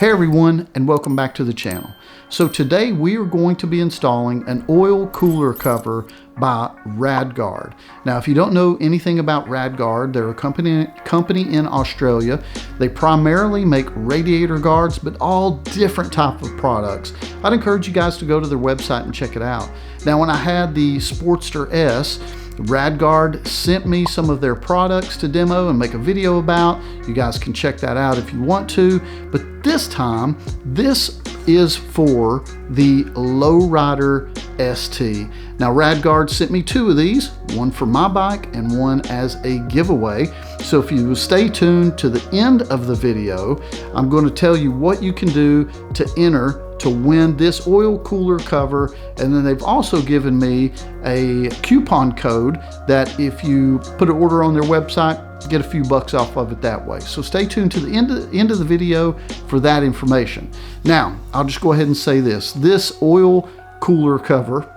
Hey everyone, and welcome back to the channel. So today we are going to be installing an oil cooler cover by RadGuard. Now if you don't know anything about RadGuard, they're a company in Australia. They primarily make radiator guards, but all different type of products. I'd encourage you guys to go to their website and check it out. Now when I had the Sportster S, RadGuard sent me some of their products to demo and make a video about. You guys can check that out if you want to. But this time, this is for the Lowrider ST. Now RadGuard sent me two of these, one for my bike and one as a giveaway. So if you stay tuned to the end of the video, I'm going to tell you what you can do to enter to win this oil cooler cover. And then they've also given me a coupon code that if you put an order on their website, get a few bucks off of it that way. So stay tuned to the end of the video for that information. Now, I'll just go ahead and say this. This oil cooler cover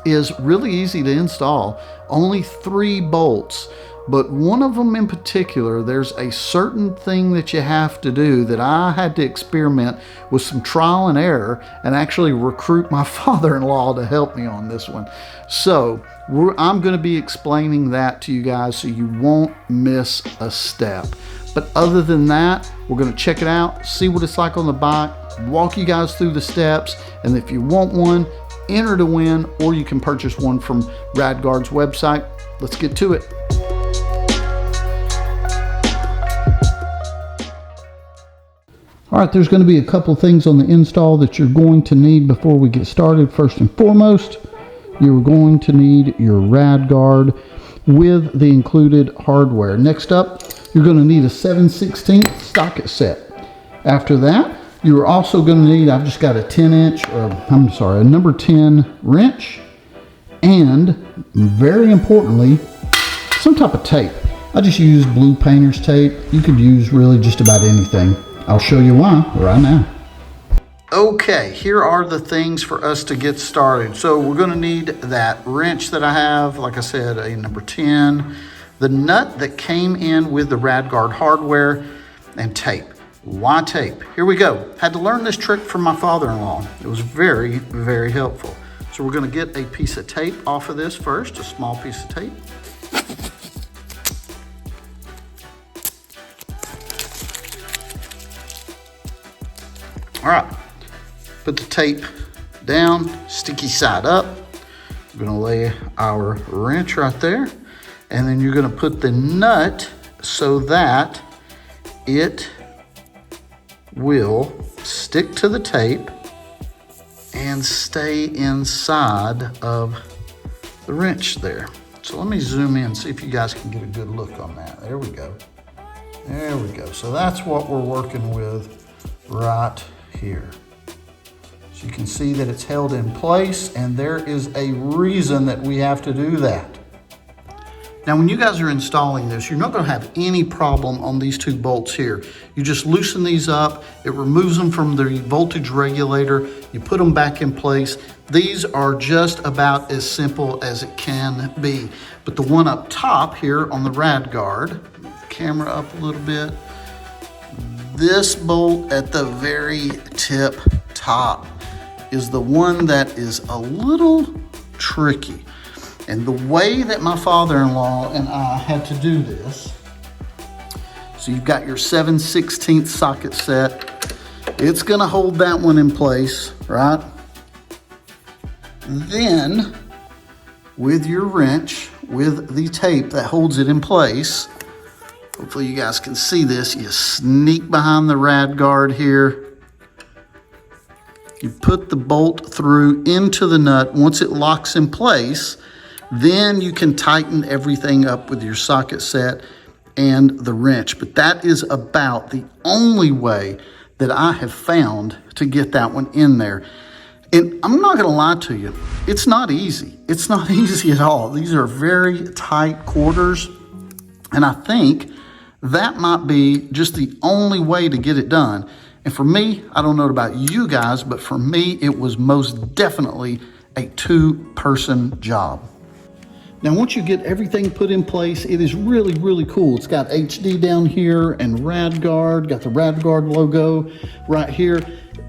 is really easy to install. Only 3 bolts. But one of them in particular, there's a certain thing that you have to do that I had to experiment with some trial and error and actually recruit my father-in-law to help me on this one. So I'm going to be explaining that to you guys so you won't miss a step. But other than that, we're going to check it out, see what it's like on the bike, walk you guys through the steps, and if you want one, enter to win, or you can purchase one from RadGuard's website. Let's get to it. All right, there's going to be a couple things on the install that you're going to need before we get started. First and foremost, you're going to need your RadGuard with the included hardware. Next up, you're going to need a 7/16 socket set. After that, you're also going to need, I've just got a a number 10 wrench, and very importantly, some type of tape. I just use blue painter's tape. You could use really just about anything. I'll show you why right now. Okay, here are the things for us to get started. So we're going to need that wrench that I have, like I said, a number 10, the nut that came in with the RadGuard hardware, and tape. Why tape? Here we go. Had to learn this trick from my father-in-law. It was very, very helpful. So we're going to get a piece of tape off of this first, a small piece of tape. All right, put the tape down, sticky side up. We're gonna lay our wrench right there, and then you're gonna put the nut so that it will stick to the tape and stay inside of the wrench there. So let me zoom in, see if you guys can get a good look on that. There we go. There we go. So that's what we're working with right here. So you can see that it's held in place, and there is a reason that we have to do that. Now when you guys are installing this, you're not going to have any problem on these 2 bolts here. You just loosen these up, it removes them from the voltage regulator, you put them back in place. These are just about as simple as it can be. But the one up top here on the RadGuard, camera up a little bit, this bolt at the very tip top is the one that is a little tricky. And the way that my father-in-law and I had to do this, so you've got your 7/16 socket set. It's gonna hold that one in place, right? Then with your wrench, with the tape that holds it in place, hopefully you guys can see this. You sneak behind the RadGuard here. You put the bolt through into the nut. Once it locks in place, then you can tighten everything up with your socket set and the wrench. But that is about the only way that I have found to get that one in there. And I'm not gonna lie to you, it's not easy. It's not easy at all. These are very tight quarters. And I think that might be just the only way to get it done. And for me, I don't know about you guys, but for me, it was most definitely a 2-person job. Now, once you get everything put in place, it is really, really cool. It's got HD down here and RadGuard, got the RadGuard logo right here.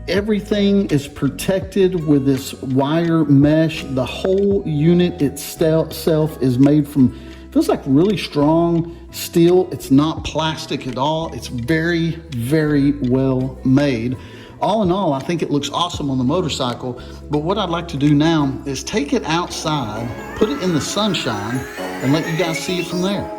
Everything is protected with this wire mesh. The whole unit itself is made from, feels like really strong steel. It's not plastic at all. It's very, very well made. All in all, I think it looks awesome on the motorcycle, but what I'd like to do now is take it outside, put it in the sunshine, and let you guys see it from there.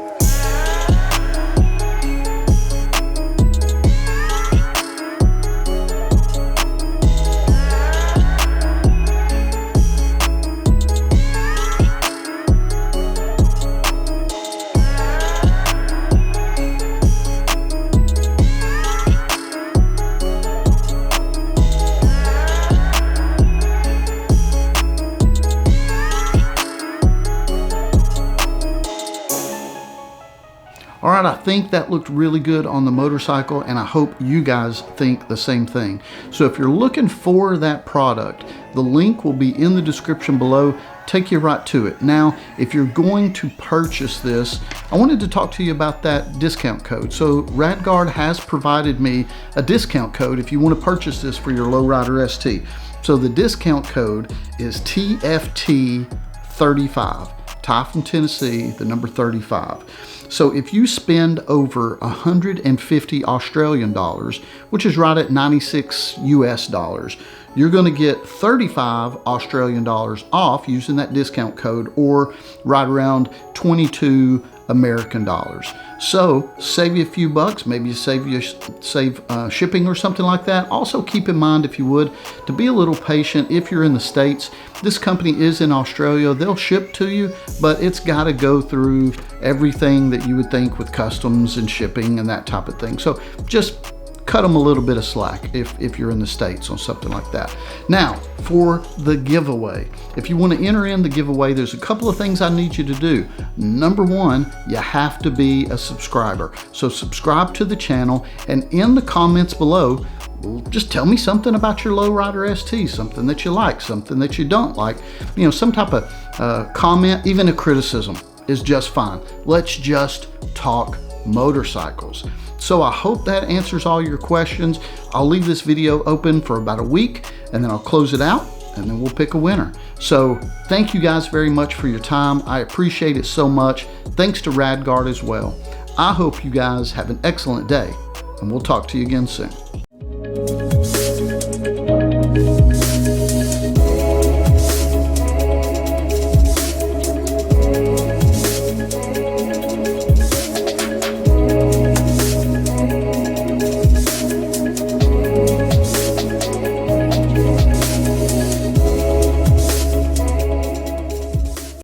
All right, I think that looked really good on the motorcycle, and I hope you guys think the same thing. So if you're looking for that product, the link will be in the description below, take you right to it. Now, if you're going to purchase this, I wanted to talk to you about that discount code. So RadGuard has provided me a discount code if you want to purchase this for your Lowrider ST. So the discount code is TFT35, Ty from Tennessee, the number 35. So if you spend over 150 Australian dollars, which is right at 96 US dollars, you're going to get 35 Australian dollars off using that discount code, or right around 22 American dollars. So save you a few bucks, maybe you save shipping or something like that. Also keep in mind, if you would, to be a little patient if you're in the States. This company is in Australia. They'll ship to you, but it's got to go through everything that you would think with customs and shipping and that type of thing. So just cut them a little bit of slack if you're in the States on something like that. Now, for the giveaway, if you want to enter in the giveaway, there's a couple of things I need you to do. Number one, you have to be a subscriber. So subscribe to the channel, and in the comments below, just tell me something about your Lowrider ST, something that you like, something that you don't like. You know, some type of comment, even a criticism is just fine. Let's just talk motorcycles. So I hope that answers all your questions. I'll leave this video open for about a week, and then I'll close it out, and then we'll pick a winner. So thank you guys very much for your time. I appreciate it so much. Thanks to RadGuard as well. I hope you guys have an excellent day, and we'll talk to you again soon.